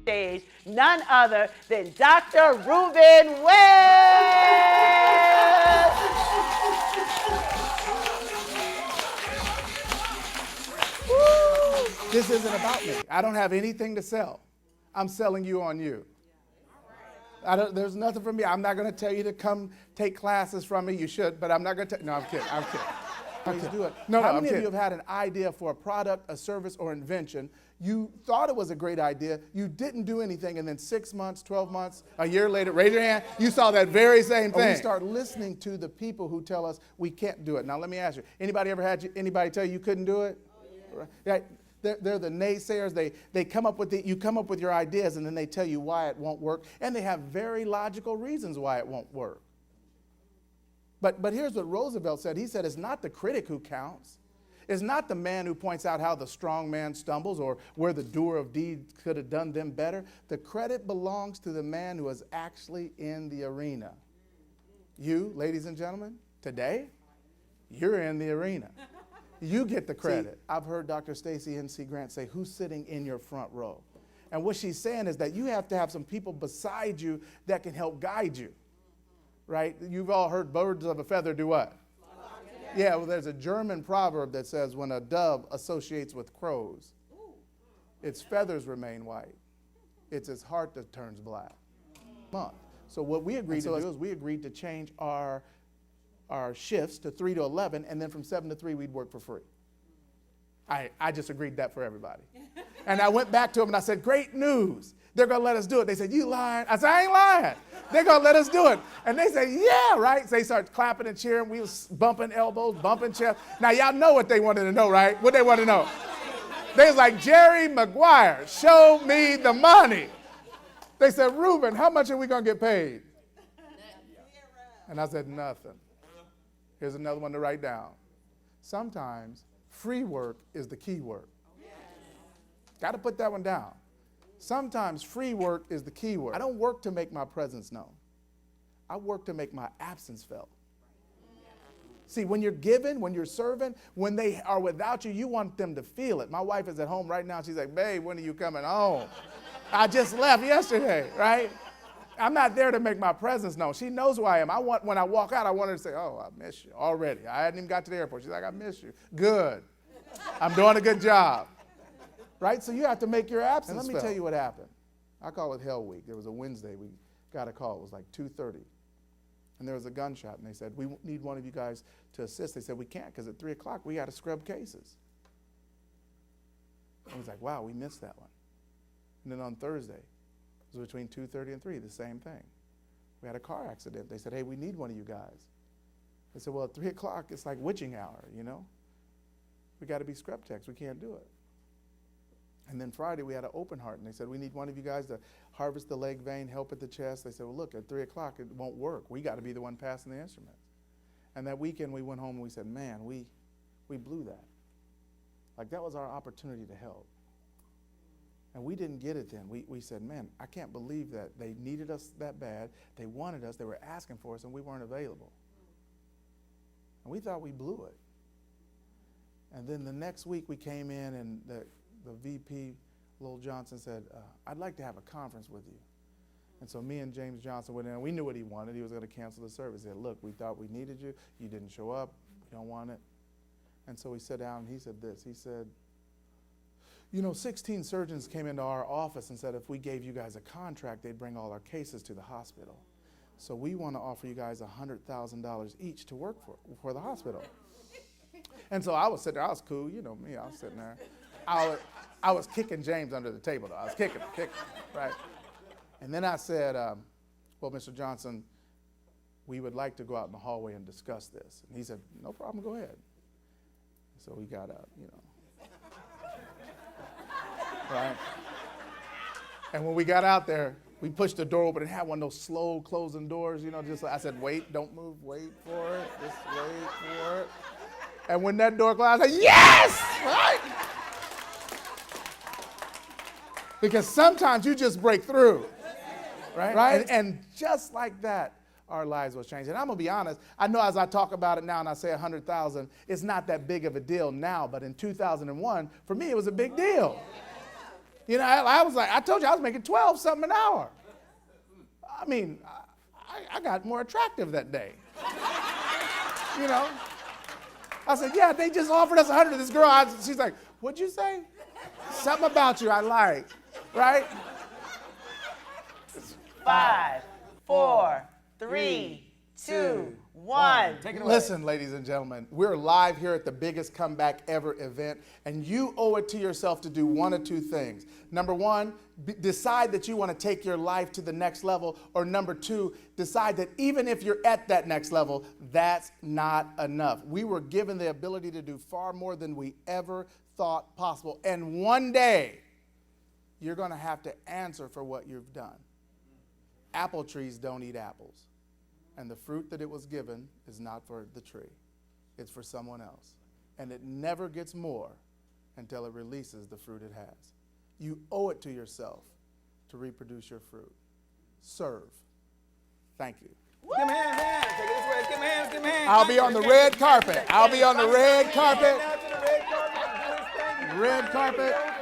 stage, none other than Dr. Reuben West. This isn't about me. I don't have anything to sell. I'm selling you on you. There's nothing for me. I'm not going to tell you to come take classes from me. You should, but I'm not going to. No, I'm kidding. Please do it. No, How I'm many of kidding. you have had an idea for a product, a service, or invention? You thought it was a great idea. You didn't do anything, and then 6 months, 12 months, a year later, raise your hand. You saw that very same thing. We start listening to the people who tell us we can't do it. Now, let me ask you: anybody ever had anybody tell you couldn't do it? Oh, yeah. They're the naysayers. They come up with you come up with your ideas, and then they tell you why it won't work, and they have very logical reasons why it won't work. But here's what Roosevelt said. He said, it's not the critic who counts. It's not the man who points out how the strong man stumbles or where the doer of deeds could have done them better. The credit belongs to the man who is actually in the arena. You, ladies and gentlemen, today, you're in the arena. You get the credit. See, I've heard Dr. Stacey N.C. Grant say, who's sitting in your front row? And what she's saying is that you have to have some people beside you that can help guide you. Right? You've all heard birds of a feather do what? Yeah, well, there's a German proverb that says when a dove associates with crows, its feathers remain white. It's its heart that turns black. So what we agreed to do is we agreed to change our shifts to 3 to 11, and then from 7 to 3 we'd work for free. I just agreed that for everybody. And I went back to them and I said, great news. They're going to let us do it. They said, you lying? I said, I ain't lying. They're going to let us do it. And they say, yeah, right? So they started clapping and cheering. We was bumping elbows, bumping chests. Now, y'all know what they wanted to know, right? What they wanted to know. They was like, Jerry Maguire, show me the money. They said, Reuben, how much are we going to get paid? And I said, nothing. Here's another one to write down. Sometimes free work is the key work. Got to put that one down. Sometimes free work is the key word. I don't work to make my presence known. I work to make my absence felt. See, when you're giving, when you're serving, when they are without you, you want them to feel it. My wife is at home right now. She's like, babe, when are you coming home? I just left yesterday, right? I'm not there to make my presence known. She knows who I am. When I walk out, I want her to say, oh, I miss you already. I hadn't even got to the airport. She's like, I miss you. Good. I'm doing a good job. Right? So you have to make your absence felt. And let me tell you what happened. I call it Hell Week. There was a Wednesday. We got a call. It was like 2:30. And there was a gunshot. And they said, we need one of you guys to assist. They said, we can't because at 3 o'clock we got to scrub cases. I was like, wow, we missed that one. And then on Thursday, it was between 2:30 and 3, the same thing. We had a car accident. They said, hey, we need one of you guys. They said, well, at 3 o'clock, it's like witching hour, you know? We got to be scrub techs. We can't do it. And then Friday, we had an open heart, and they said, we need one of you guys to harvest the leg vein, help at the chest. They said, well, look, at 3 o'clock, it won't work. We got to be the one passing the instruments. And that weekend, we went home, and we said, man, we blew that. Like, that was our opportunity to help. And we didn't get it then. We said, man, I can't believe that they needed us that bad. They wanted us. They were asking for us, and we weren't available. And we thought we blew it. And then the next week, we came in, and the VP, Lowell Johnson, said, I'd like to have a conference with you. And so me and James Johnson went in, and we knew what he wanted. He was going to cancel the service. He said, look, we thought we needed you. You didn't show up. We don't want it. And so we sat down, and he said this. He said, 16 surgeons came into our office and said if we gave you guys a contract, they'd bring all our cases to the hospital. So we want to offer you guys $100,000 each to work for the hospital. And so I was sitting there. I was cool. You know me. I was sitting there. I was kicking James under the table, though. I was kicking, right? And then I said, well, Mr. Johnson, we would like to go out in the hallway and discuss this. And he said, no problem, go ahead. So we got up, right? And when we got out there, we pushed the door open and had one of those slow closing doors, just like I said, wait, don't move, wait for it, just wait for it. And when that door closed, I said, yes, right? Because sometimes you just break through, right? And just like that, our lives will change. And I'm going to be honest, I know as I talk about it now and I say 100,000, it's not that big of a deal now, but in 2001, for me, it was a big deal. You know, I was like, I told you I was making 12 something an hour. I mean, I got more attractive that day. You know? I said, yeah, they just offered us 100. This girl, she's like, what'd you say? Something about you I like, right? 5, 4, 3, 2, 1. Take it away. Listen, ladies and gentlemen, we're live here at the biggest comeback ever event, and you owe it to yourself to do one of two things. Number one, decide that you want to take your life to the next level, or number two, decide that even if you're at that next level, that's not enough. We were given the ability to do far more than we ever thought possible, and one day, you're going to have to answer for what you've done. Apple trees don't eat apples. And the fruit that it was given is not for the tree. It's for someone else. And it never gets more until it releases the fruit it has. You owe it to yourself to reproduce your fruit. Serve. Thank you. Give him hands, hands. Take it this way. Give him hands, give him hands. I'll be on the red carpet. I'll be on the red carpet. Now to the red carpet. Red carpet.